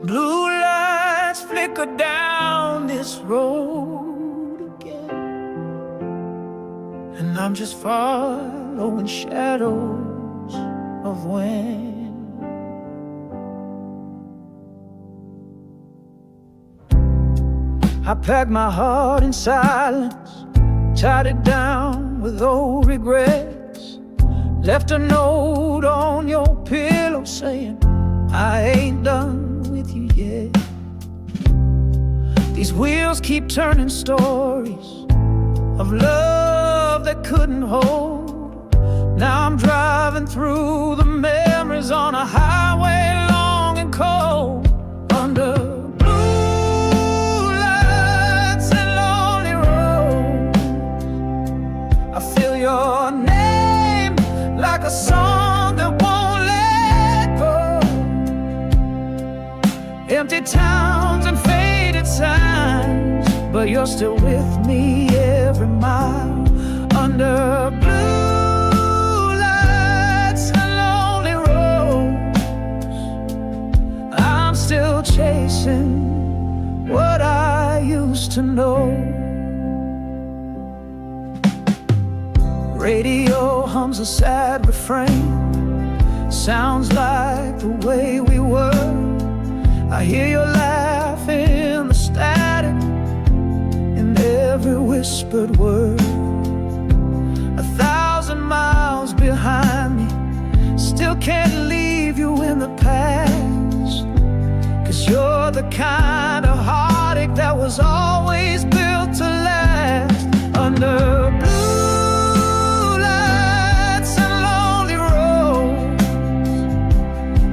Blue lights flicker down this road again, and I'm just following shadows of when. I packed my heart in silence, tied it down with old regrets, left a note on your pillow saying I ain't done with you yet. These wheels keep turning stories of love that couldn't hold. Now I'm driving through the memories on a highway long and cold, under blue lights and lonely roads. I feel your name like a song that won't let go. Empty towns and faded signs, but you're still with me every mile, under blue lights and lonely roads. I'm still chasing what I used to know. Radio hums a sad refrain, sounds like the way we were. I hear your laugh in the static, in every whispered word. 1,000 miles behind me, still can't leave you in the past. 'Cause you're the kind of heartache that was always built to last, under blue lights and lonely roads.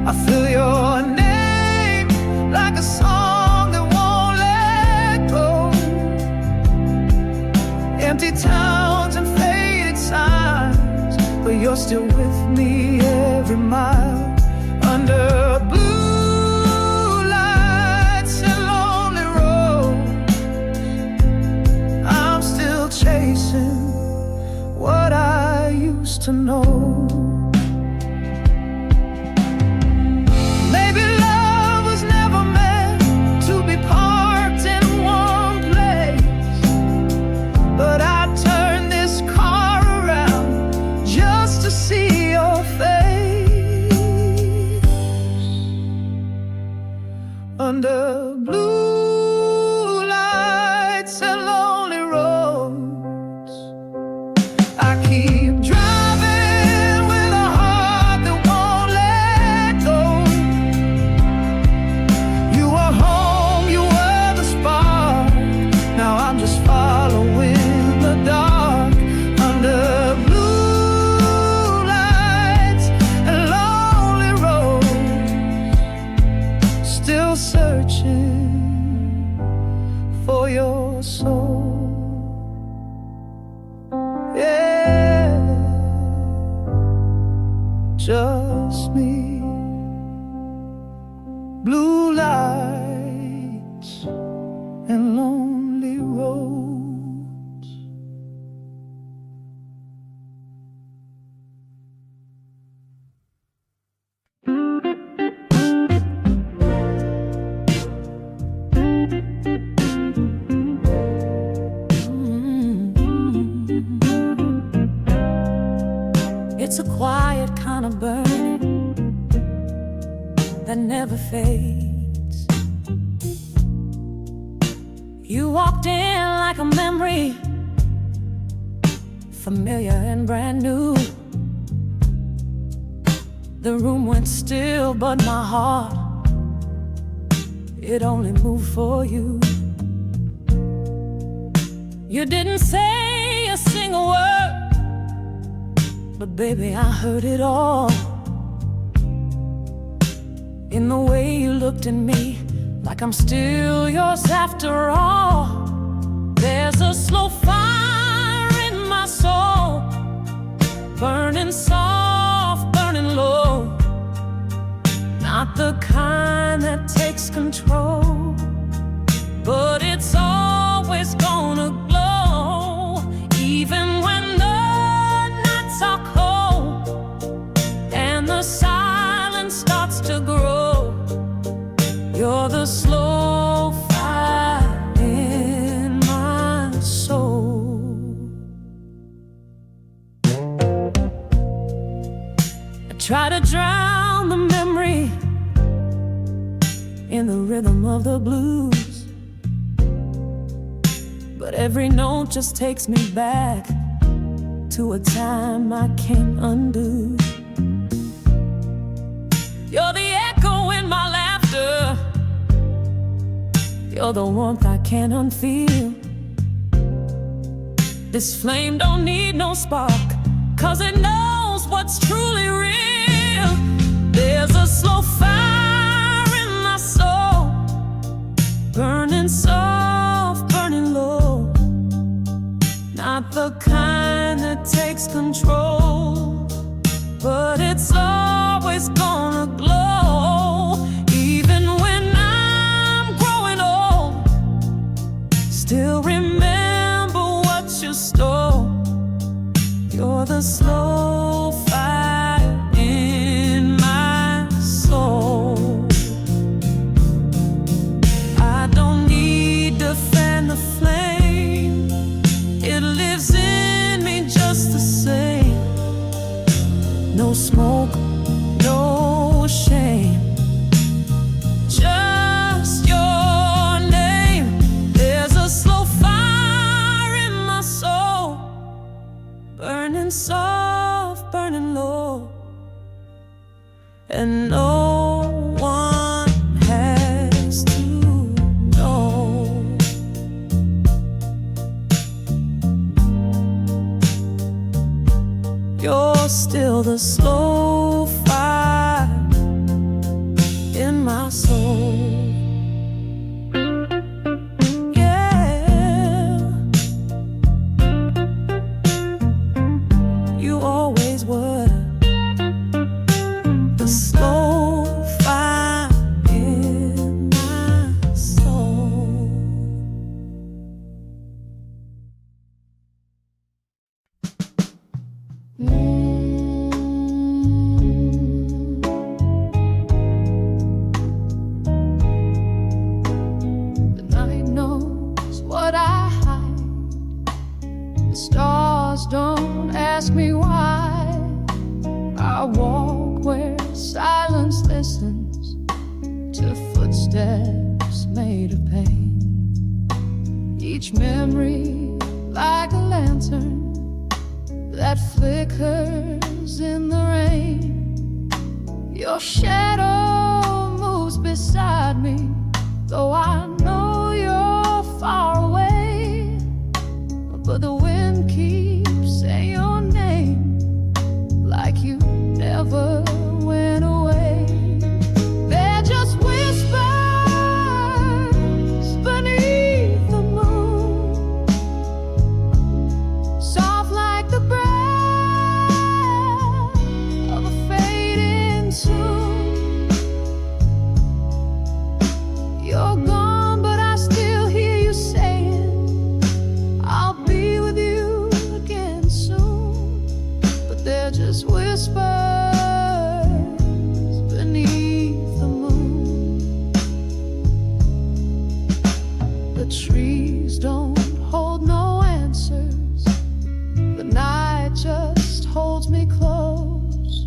I feel your name like a song that won't let go. Empty towns and faded signs, but you're still with me every mile, under blue lights and lonely roads. I'm still chasing what I used to know. Maybe love was never meant to be parked in one place, but I turned this car around just to see your face, under blue lights and lonely roads. I keep driving with a heart that won't let go. You were home, you were the spark. Now I'm just following the dark, under blue lights and lonely roads. Still searching for your soul. Yeah, just me. Blue lights and lonely roads. It's a quiet kind of burning that never fades. You walked in like a memory, familiar and brand new. The room went still, but my heart, it only moved for you. You didn't say a single word, but baby, I heard it all. In the way you looked at me, like I'm still yours after all. There's a slow fire in my soul, burning soft, burning low. Not the kind that takes control, but it's always gonna glow, even when the nights are cold and the silence starts to grow. You're in the rhythm of the blues. But every note just takes me back to a time I can't undo. You're the echo in my laughter. You're the warmth I can't unfeel. This flame don't need no spark, 'cause it knows what's truly real. There's a slow fire in my soul, burning soft, burning low. Not the kind that takes control, but it's always gonna glow. Even when I'm growing old, still remember what you stole. You're the slow fire in my soul. I don't need to fan the flame, it lives in me just the same. No smoke, no shame, just your name. There's a slow fire in my soul, burning soft, burning low, and no one has to know. You're still the slow fire in my soul. Yeah, you always were the slow fire in my soul. The night knows what I hide. The stars don't ask me why. I walk where silence listens to footsteps made of pain. Each memory like a lantern that flickers in the rain. Your shadow moves beside me, though I know you're far away. But the wind keeps saying your name like you never went away. They're just whispers beneath the moon, soft like the breath of a fading tune. You're gone, but I still hear you saying, I'll be with you again soon. But they're just whispers beneath the moon. The trees don't hold no answers. The night just holds me close.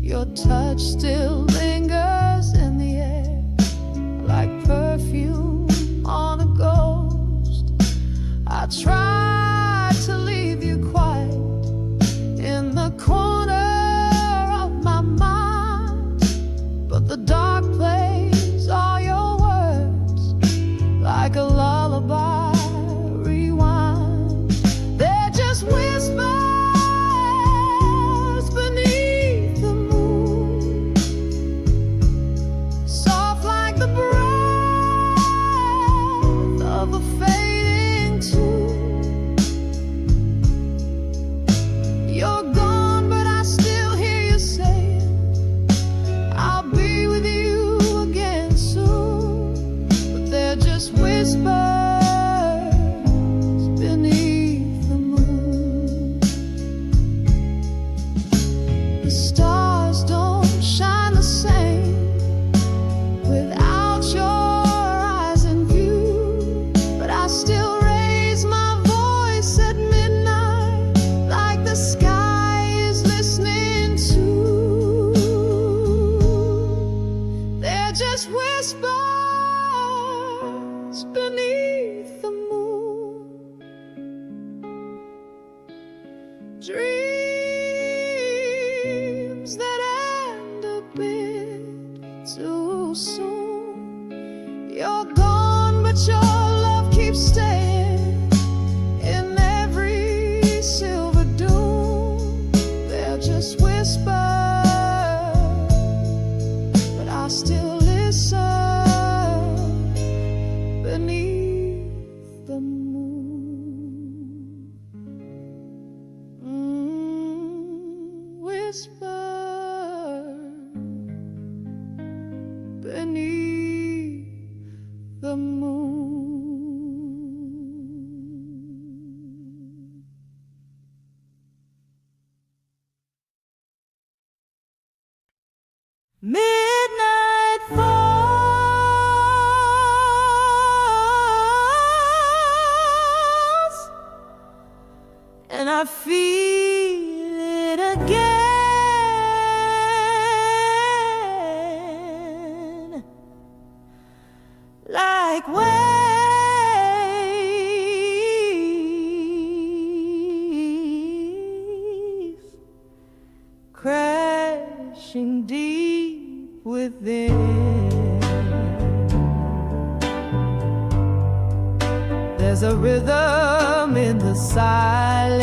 Your touch still lingers in the air like perfume on a ghost. I tried to leave you quiet in the corner of my mind, but the dark plays all your words like a lullaby rewind. They're just whispers beneath the moon, soft like the breath of a fading tune. You're gone, but I still hear you saying, I'll be with you again soon. But they're just whispers beneath the moon. The stars don't shine the same without your eyes in view, but I still raise my voice at midnight like the sky is listening to. They're just whispers so soon. You're gone, but your love keeps staying in every silver dune. They'll just whisper, but I still listen beneath the moon. Whisper beneath the moon. Midnight falls, and I feel it again, like waves crashing deep within. There's a rhythm in the silence,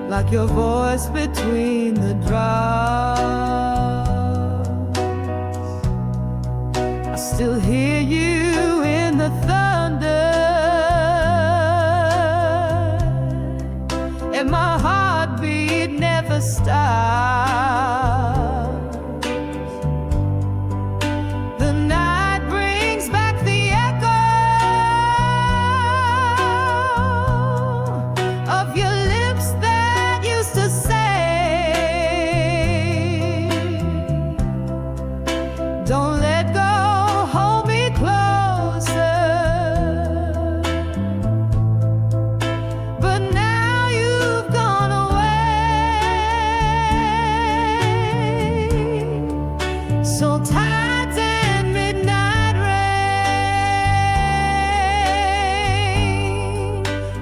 like your voice between the drums. I still hear you in the thunder, and my heartbeat never stops. The night brings back the echo of your lips that used to say, don't let go, hold me closer. But now you've gone away. So tides and midnight rain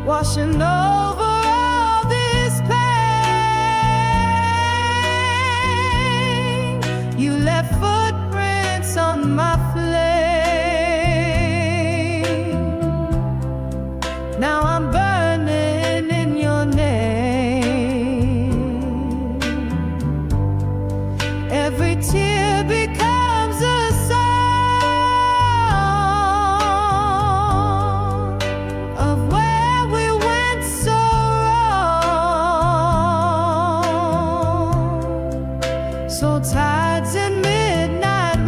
washing over all this pain. You left footprints on my flame. Now I'm burning in your name. Every tear becomes a song of where we went so wrong. So tides and midnight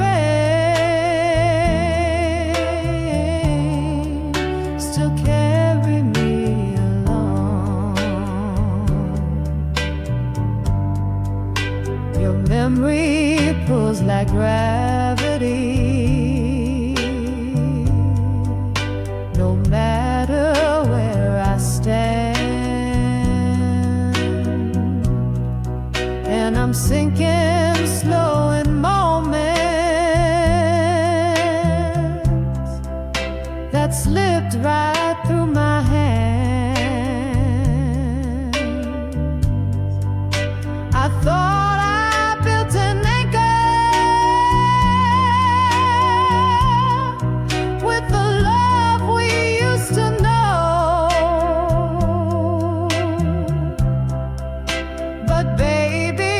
rain still carry me along. Your memory pulls like gravity, no matter where I stand. And I'm sinking slow in moments that slipped right through my hands. I thought I built an anchor with the love we used to know. But baby,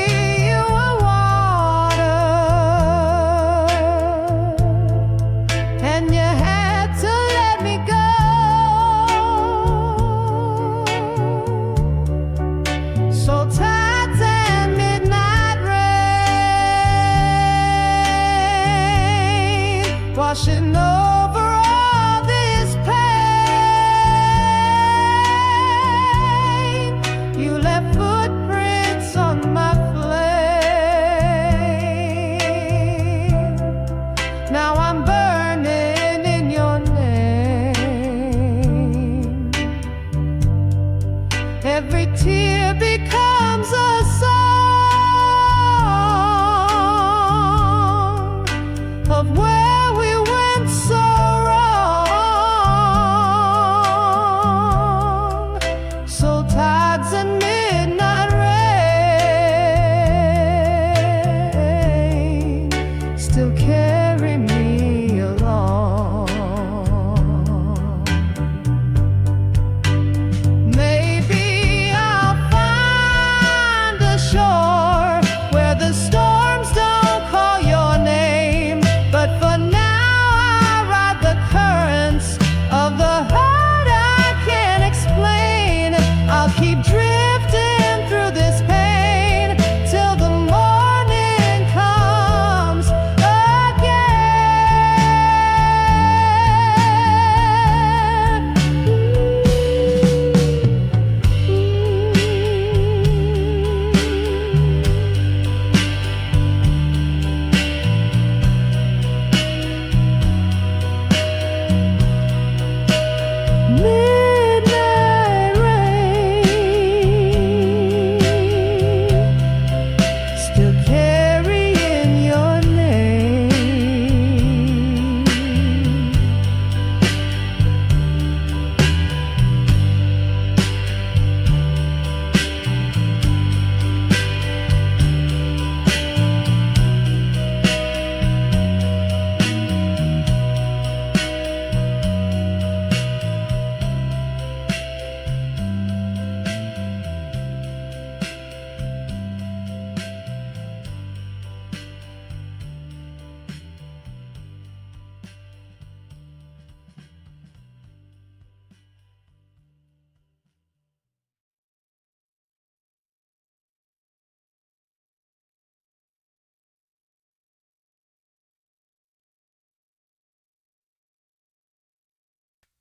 you were water, and you had to let me go. So tides and midnight rain washing over all this pain. You left footprints on my flame. Now I'm burning in your name. Every tear becomes a song of where we went so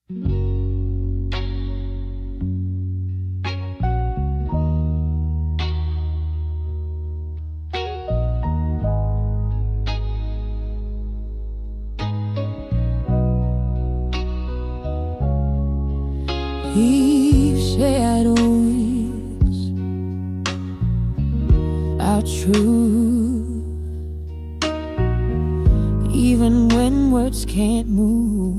We've shared weeks, our truth, even when words can't move.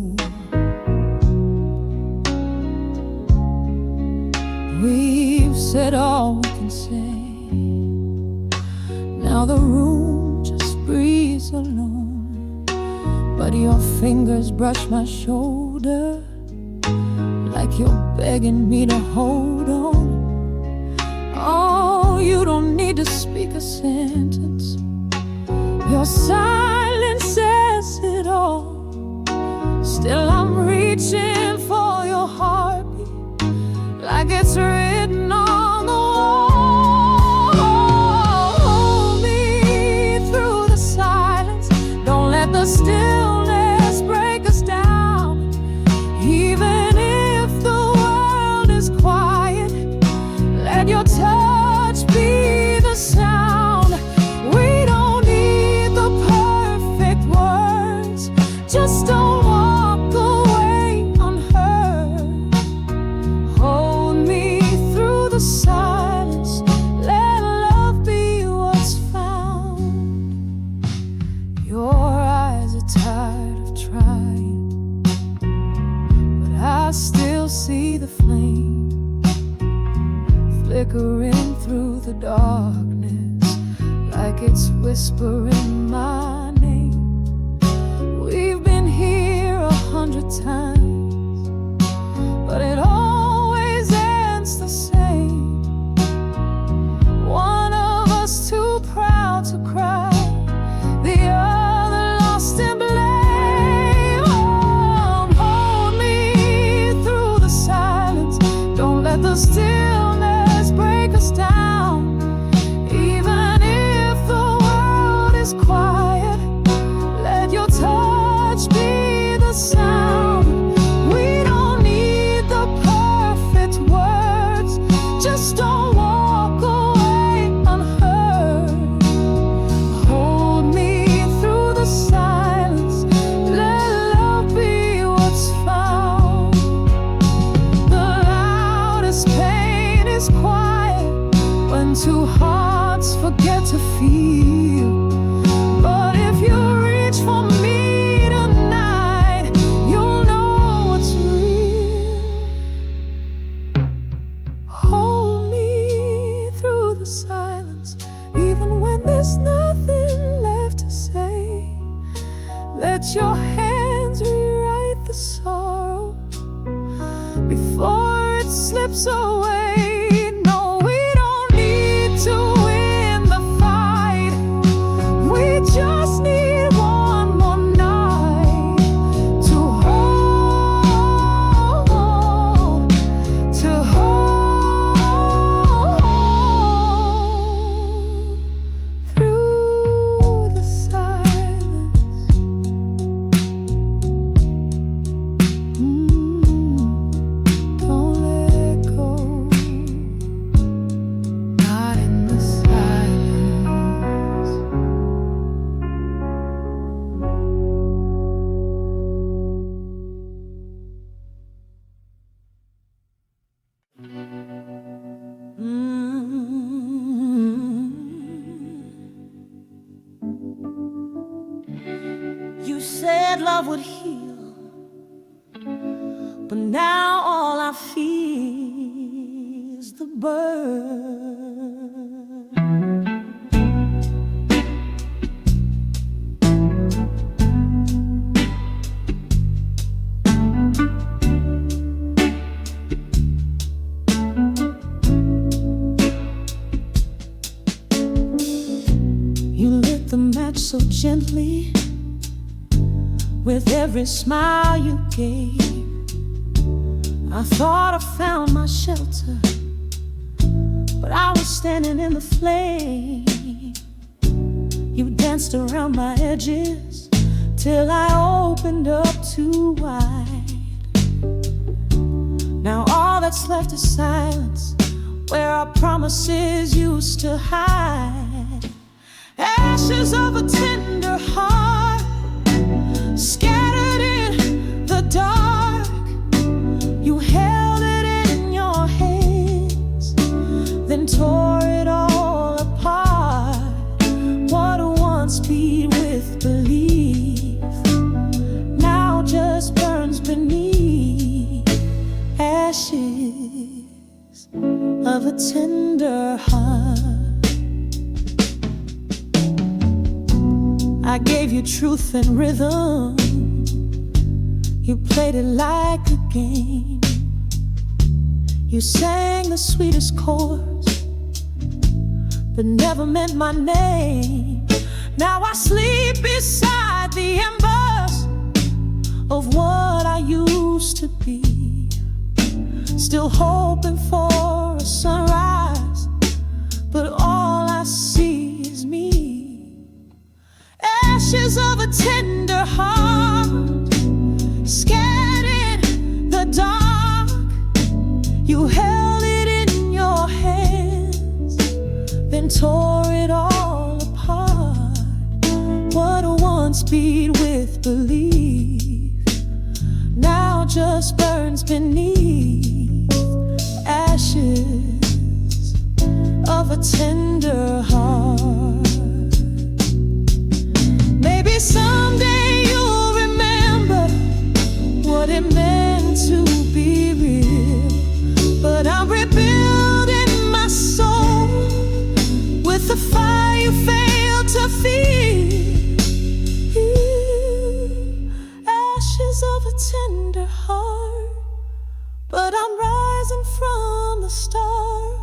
We've said all we can say. Now the room just breathes alone, but your fingers brush my shoulder like you're begging me to hold on. Oh, you don't need to speak a sentence. Your silence says it all. Still I'm reaching for your heartbeat, like it's written on the wall. Hold me through the silence. Don't let the stillness break us down. Even if the world is quiet, let your touch be the sound. We don't need the perfect words, just don't walk away unheard. Hold me through the silence, let love be what's found. Your eyes are tired of trying, but I still see the flame flickering through the darkness, like it's whispering my name. We've been here 100 times, but it always ends the same. One of us too proud to cry, the other lost in blame. Oh, hold me through the silence. Don't let the stillness break us down. Even if the world is quiet, let your touch be the sound. We don't need the perfect words, just don't walk away unheard. Hold me through the silence, let love be what's found. The loudest pain is quiet when two hearts forget to feel. But if you reach for me tonight, you'll know what's real. Hold me through the silence, even when there's nothing left to say. Let your hands rewrite the sorrow before it slips away. No, we don't need to win the fight. We just need one more night to hold through the silence. Don't let go, not in the silence. You said love would heal, but now all I feel is the burn. You lit the match so gently with every smile you gave. I thought I found my shelter, but I was standing in the flame. You danced around my edges till I opened up too wide. all that's left is silence, where our promises used to hide. Ashes of a tender heart, scattered in the dark. You held it in your hands, then tore it all apart. What once beat with belief now just burns beneath. Ashes of a tender heart. I gave you truth and rhythm, you played it like a game. You sang the sweetest chords, but never meant my name. Now I sleep beside the embers of what I used to be, still hoping for a sunrise, but all I see is me. Ashes of a tender heart, scattered in the dark. You held it in your hands, then tore it all apart. What once beat with belief now just burns beneath. Ashes of a tender heart. Maybe someday you'll remember what it meant to be real, but I'm rebuilding my soul with the fire you failed to feel. Ashes of a tender heart, but I'm rising from the start.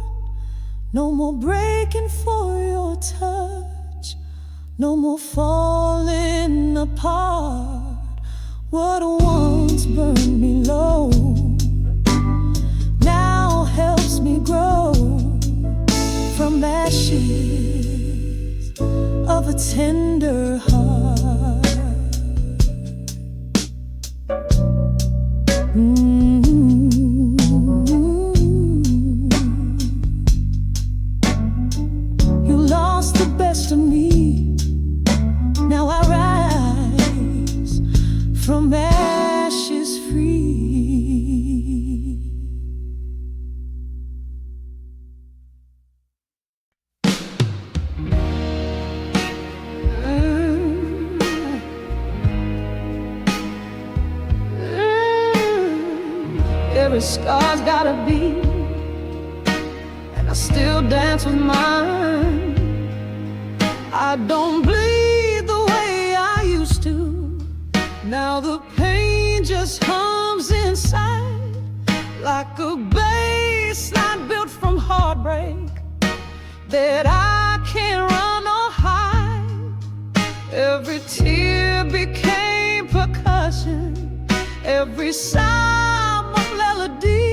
No more breaking for your touch, no more falling apart. What once burned me low now helps me grow from ashes of a tender heart. You lost the best of me, now I rise from ashes free. Every scar's got a beat, and I still dance with mine. I don't bleed the way I used to. Now the pain just hums inside, like a bass line built from heartbreak that I can't run or hide. Every tear became percussion, every sound was melody.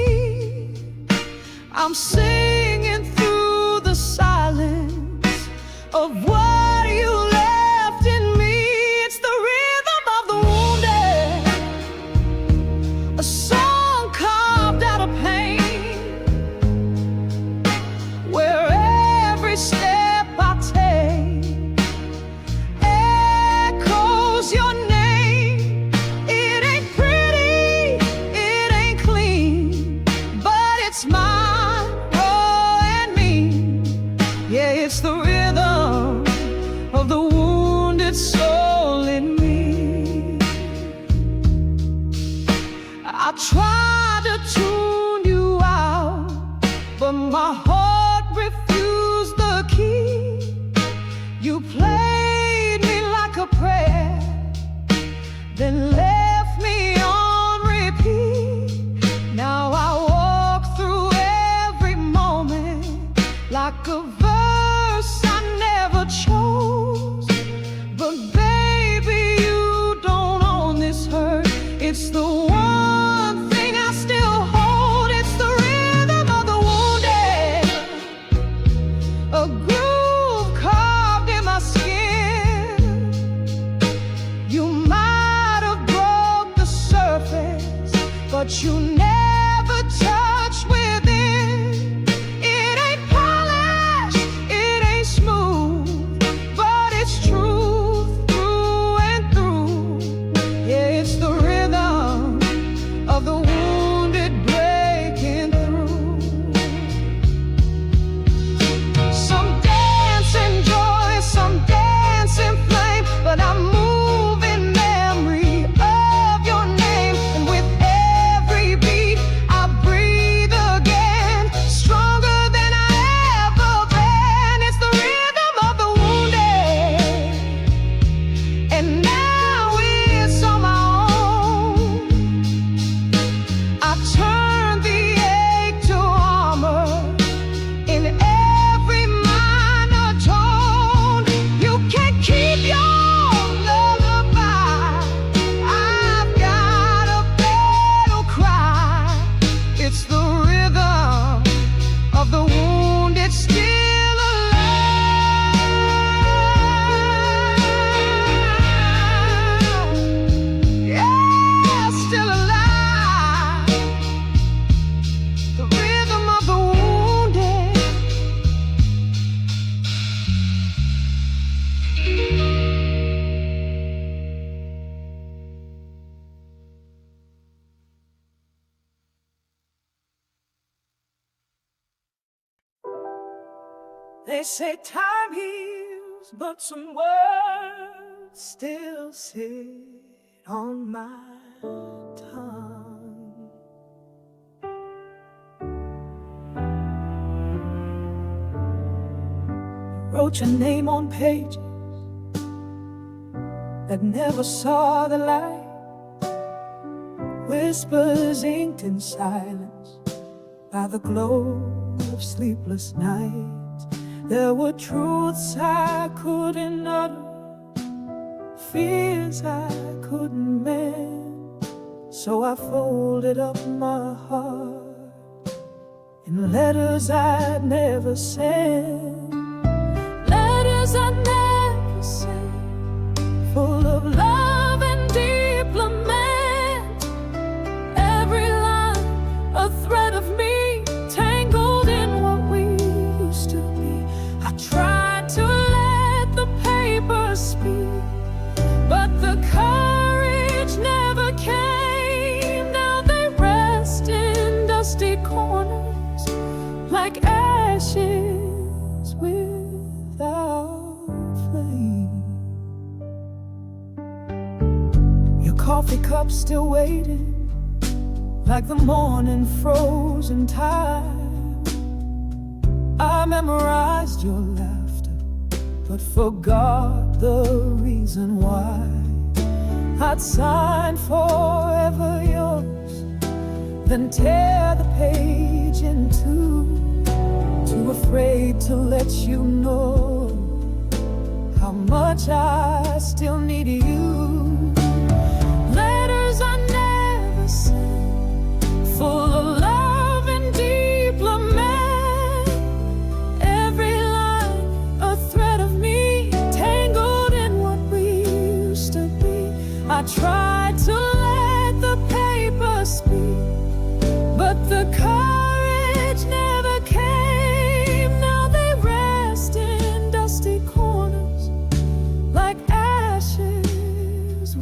I'm singing through the silence of what you left in me. It's the rhythm of the wounded, a song carved out of pain, where every step I take echoes your name. It ain't pretty, it ain't clean, but it's mine, oh, and me. Yeah, it's the rhythm of the wounded soul in me. I tried to tune you out, but my heart refused the key. You played me like a prayer, then left me on repeat. Now I walk through every moment like a verse I never chose. But baby, you don't own this hurt. It's the one thing I still hold. It's the rhythm of the wounded, a groove carved in my skin. You might have broken it's truth through and through. Yeah, it's the rhythm of the wounded breaking through. Some dance in joy, some dance in flame, but I'm moving memory of your name. And with every beat I breathe again, stronger than I ever been. It's the rhythm of the wounded, and now it's on my own. I turn the ache to armor in every minor tone. You can't keep your lullaby. I've got a battle cry. It's the rhythm of the wounded still alive. Yeah, still alive. The rhythm of the wounded. They say time heals, but some words still sit on my tongue. Wrote your name on pages that never saw the light. Whispers inked in silence by the glow of sleepless nights. There were truths I couldn't utter, fears I couldn't mend. So I folded up my heart in letters I'd never sent. Letters I'd never sent, full of love and deep lament. Every line a thread of me, tangled in what we used to be. I tried to let the paper speak, but the courage never came. Now they rest in dusty corners like ashes without flame. Your coffee cup still waiting, like the morning frozen time. I memorized your laughter, but forgot the reason why. I'd sign forever yours, then tear the page in two. Too afraid to let you know how much I still need you. Letters I never sent, full of love and deep lament. Every line a thread of me, tangled in what we used to be. I tried to let the paper speak, but the courage never came. Now they rest in dusty corners like ashes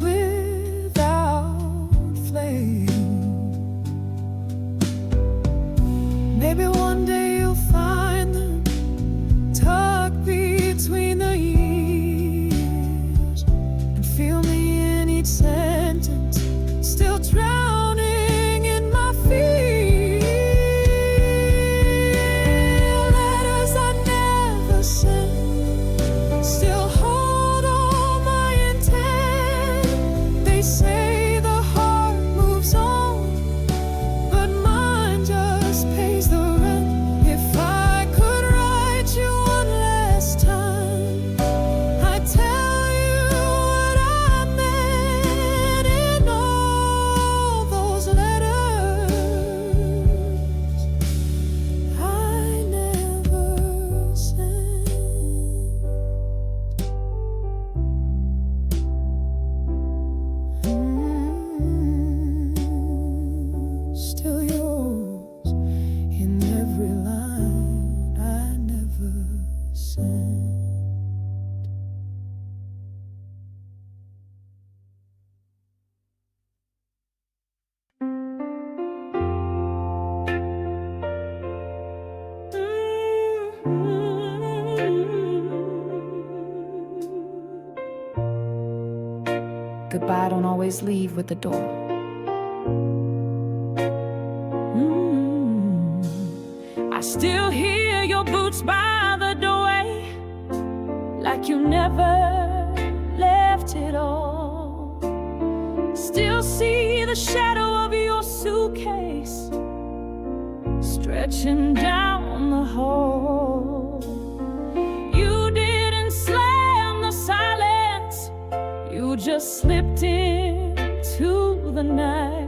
goodbye don't always leave with the door. I still hear your boots by the doorway, like you never left it all. Still see the shadow of your suitcase stretching down the hall. You didn't slam the silence, you just slipped into the night.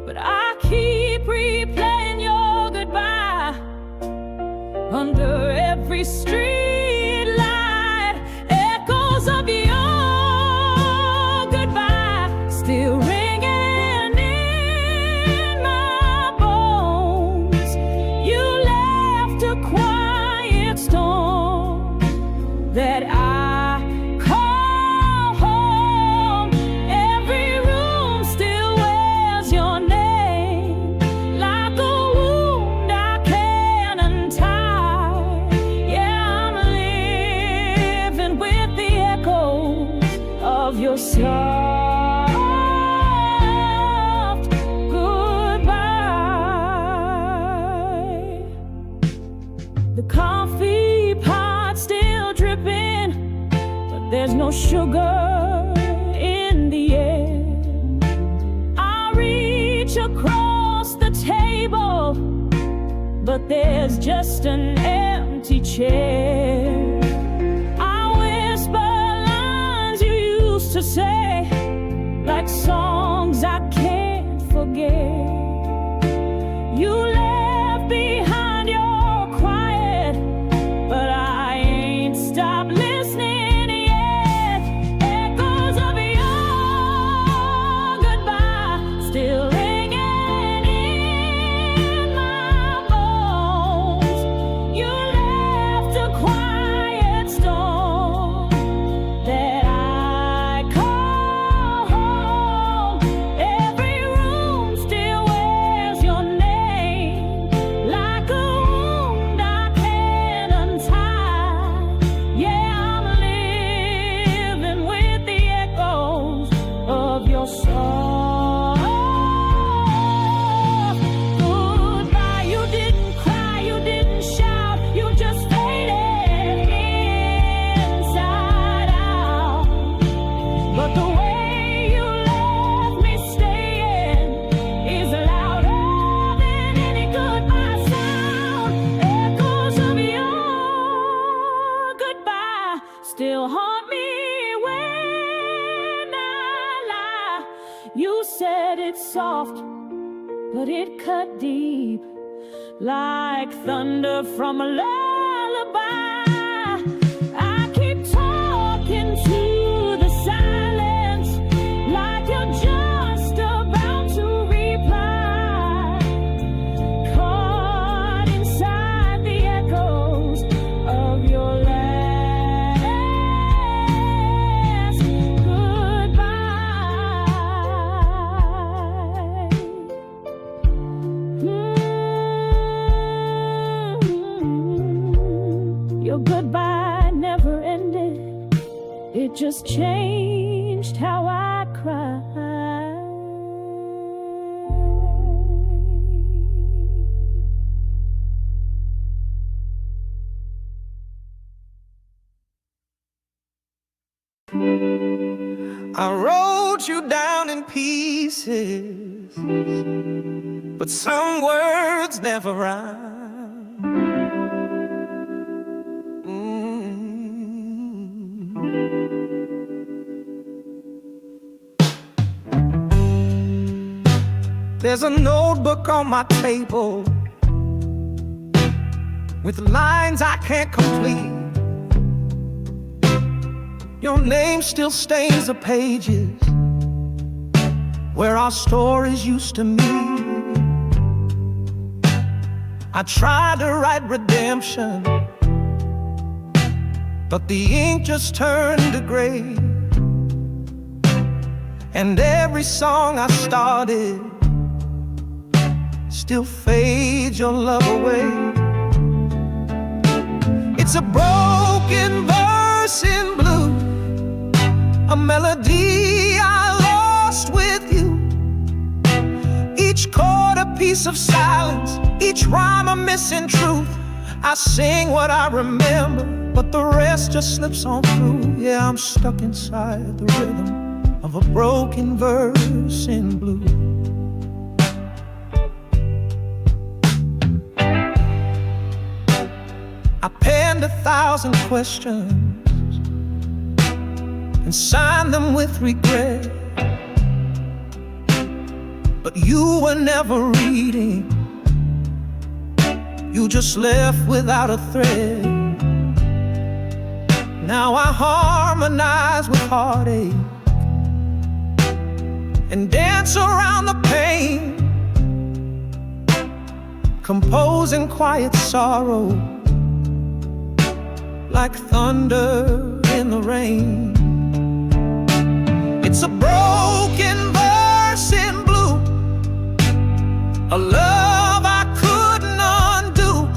But I keep replaying your goodbye under every street light. Echoes of your goodbye still ringing in my bones. You left a quiet storm that I call home. Every room still wears your name, like a wound I can't untie. Yeah, I'm living with the echoes of your soft goodbye. The coffee pot still dripping, but there's no sugar in the air. I reach across the table, but there's just an empty chair. I whisper lines you used to say, like songs I can't forget. You left behind your quiet, but I ain't stopped listening yet. Echoes of your goodbye still ringing in my bones. You left a quiet storm that I call home. Every room still wears your name, like a wound I can't untie. Yeah, I'm living with the echoes of your soft goodbye. You didn't cry, you didn't shout, you just faded inside out. But the way you left me staying is louder than any goodbye sound. Echoes of your goodbye still haunt me when I lie. You said it's soft, but it cut deep, like thunder from a lullaby. I keep talking to the silence, like you're just about to reply. Caught inside the echoes of your last goodbye. Your goodbye never ended, it just changed how I cry. I wrote you down in pieces, but some words never rhyme. There's a notebook on my table with lines I can't complete. Your name still stains the pages where our stories used to meet. I tried to write redemption, but the ink just turned to gray. And every song I started still fades your love away. It's a broken verse in blue, a melody piece of silence, each rhyme a missing truth. I sing what I remember, but the rest just slips on through. Yeah, I'm stuck inside the rhythm of a broken verse in blue. I penned 1,000 questions and signed them with regret, but you were never reading. You just left without a thread. Now I harmonize with heartache and dance around the pain, composing quiet sorrow like thunder in the rain. It's a broken verse in blue, a love I couldn't undo.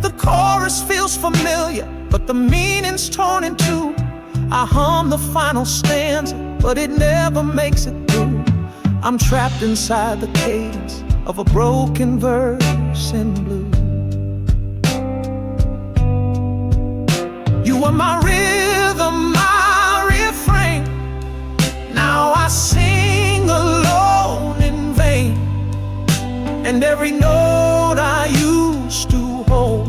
The chorus feels familiar, but the meaning's torn in two. I hum the final stanza, but it never makes it through. I'm trapped inside the cadence of a broken verse in blue. You were my rhythm, my refrain. Now I sing alone in vain, and every note I used to hold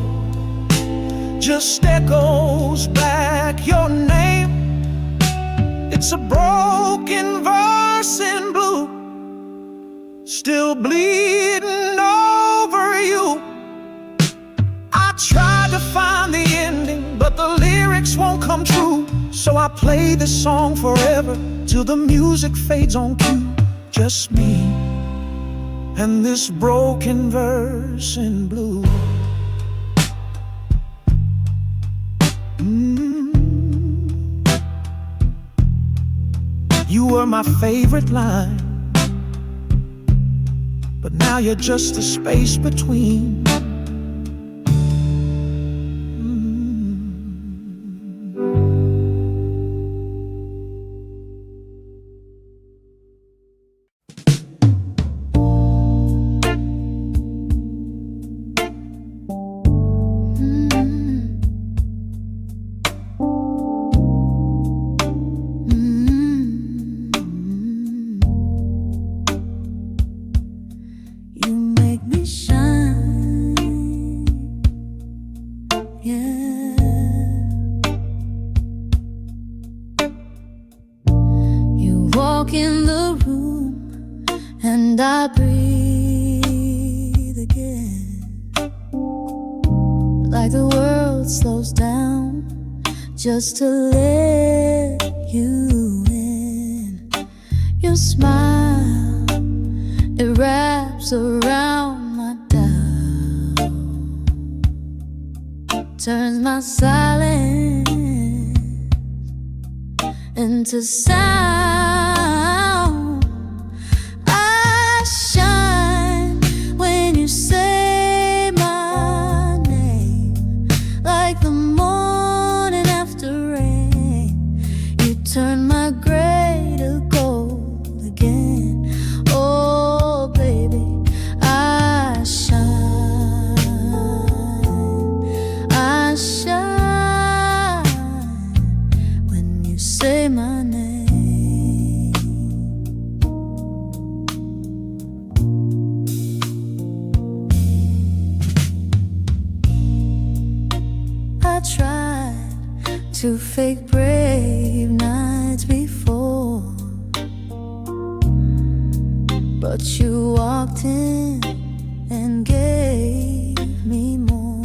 just echoes back your name. It's a broken verse in blue, still bleeding over you. I tried to find the ending, but the lyrics won't come true. So I play this song forever till the music fades on cue. Just me and this broken verse in blue. You were my favorite line, but now you're just a space between. In the room and I breathe again, like the world slows down just to let you in. Your smile, it wraps around my doubt, turns my silence into sound. You say my name, like the morning after rain. You turn my gray to gold again. Oh, baby, I shine, I shine when you say my name. I tried to fake brave nights before, but you walked in and gave me more.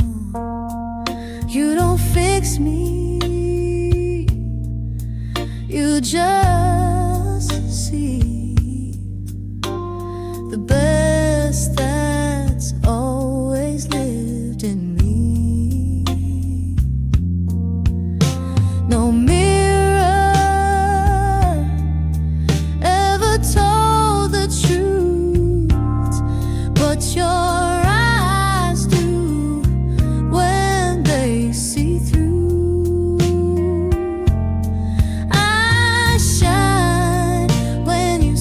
You don't fix me, you just see the best that's always lived in me. No mirror ever told the truth, but your eyes do when they see through. I shine when you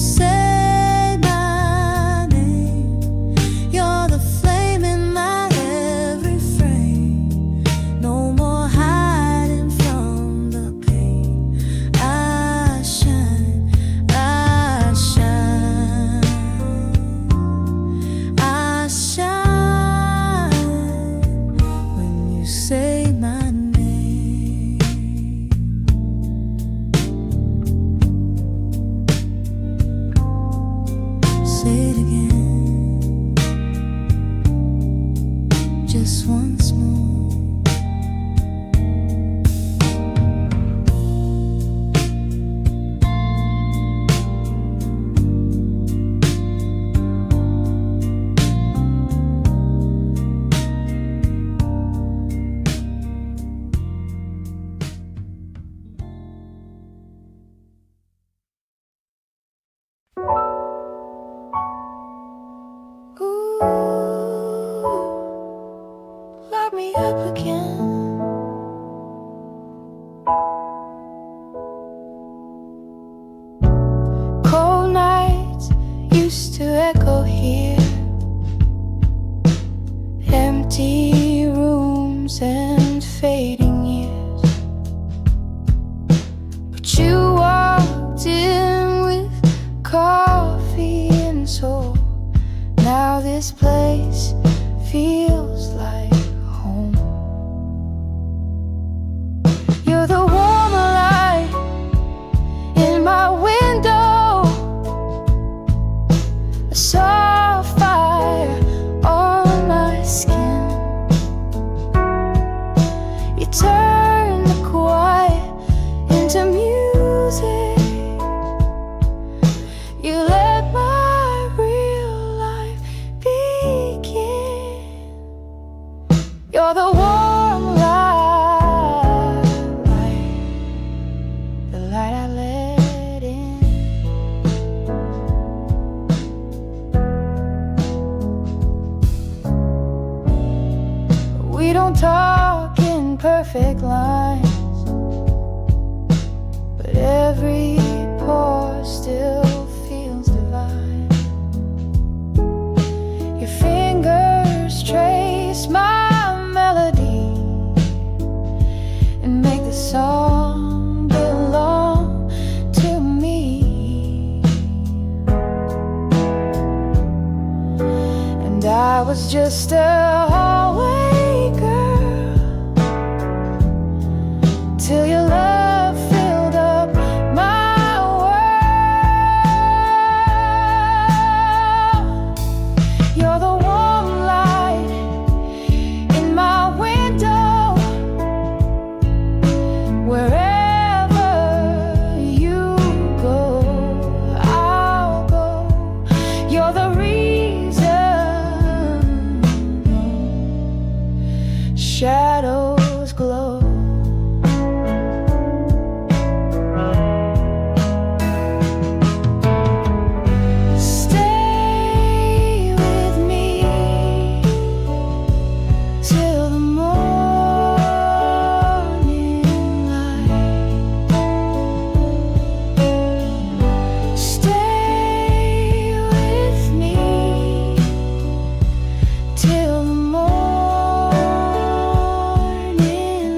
fading years. But you walked in with coffee and soul. Now this place feels like home. You're the warm light in my window, a soft fire on my skin. You turn the quiet into music. You let my real life begin. You're the warm light, the light I let in. We don't talk in perfect lines, but every pore still feels divine. Your fingers trace my melody and make the song belong to me. And I was just a hallway girl till your love filled up my world. You're the warm light in my window. Wherever you go, I'll go. You're the reason shadows glow. Stay with me till the morning light. Stay with me till the morning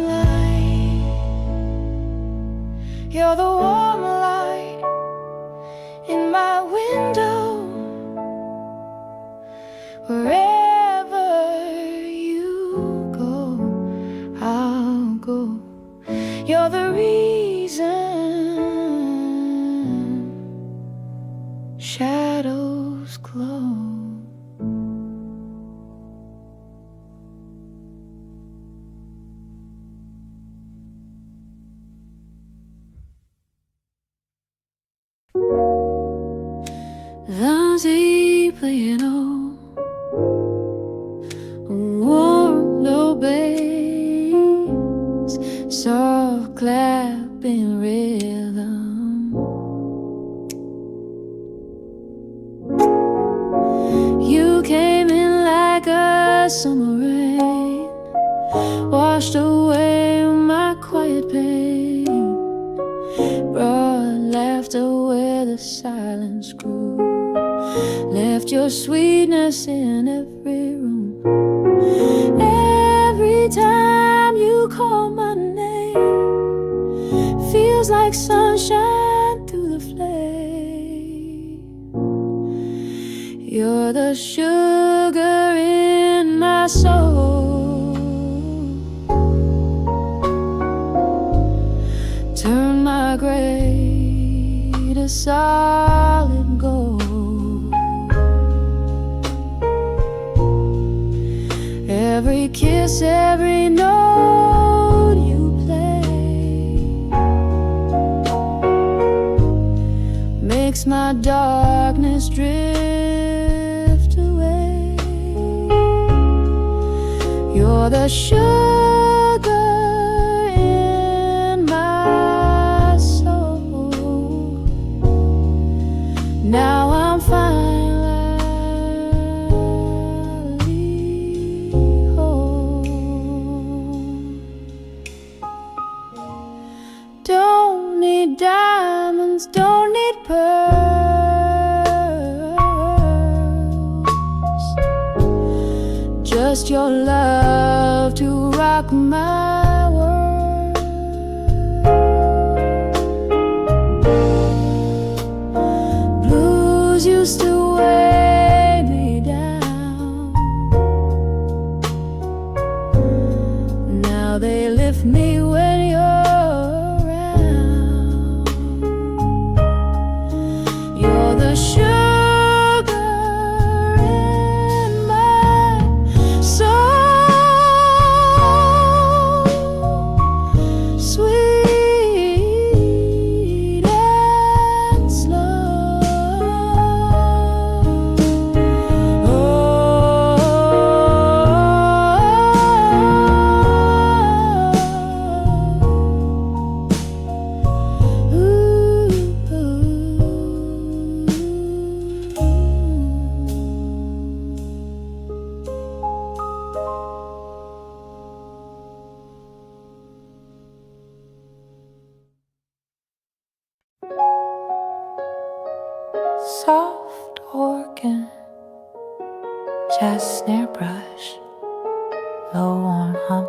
light. You're the warm light in my window. Wherever you go, I'll go. You're the reason shadows glow. Lindsay playing on warm low bass, soft clapping rhythm. You came in like a summer rain, washed away my quiet pain, brought laughter where the silence grew, left your sweetness in every room. Every time you call my name, feels like sunshine through the flame. You're the sugar in my soul, turn my gray to solid gold. Every kiss, every note you play makes my darkness drift away. You're the sugar in my soul. Now I'm finally home. Don't need diamonds, don't need pearls, just your love to rock my soft organ, jazz snare brush, low on hum.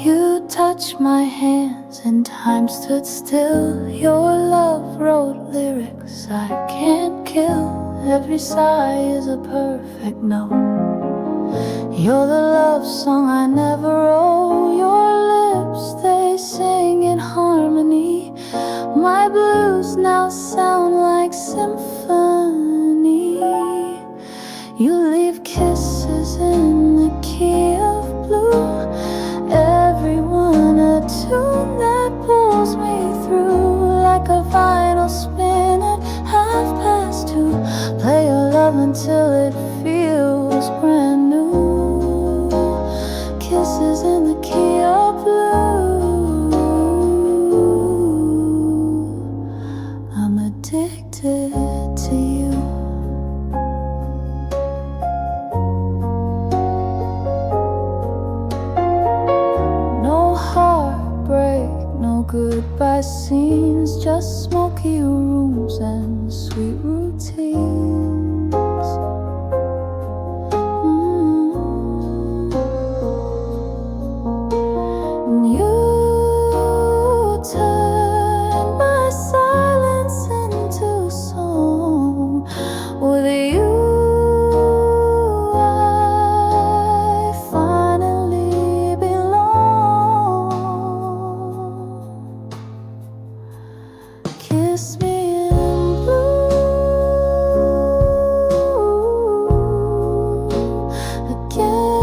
You touched my hands and time stood still. Your love wrote lyrics I can't kill. Every sigh is a perfect note. You're the love song I never wrote. Your lips, they sing in harmony. My blues now sound like symphony. You leave kisses in the key of blue. Everyone a tune that pulls me through, like a vinyl spin at 2:30. Play your love until it feels brand new. Kisses in the key of blue. I'm addicted to you. Goodbye scenes, just smoky rooms and sweet routines. And you turn my silence into song. With you I finally belong. Kiss me in blue again.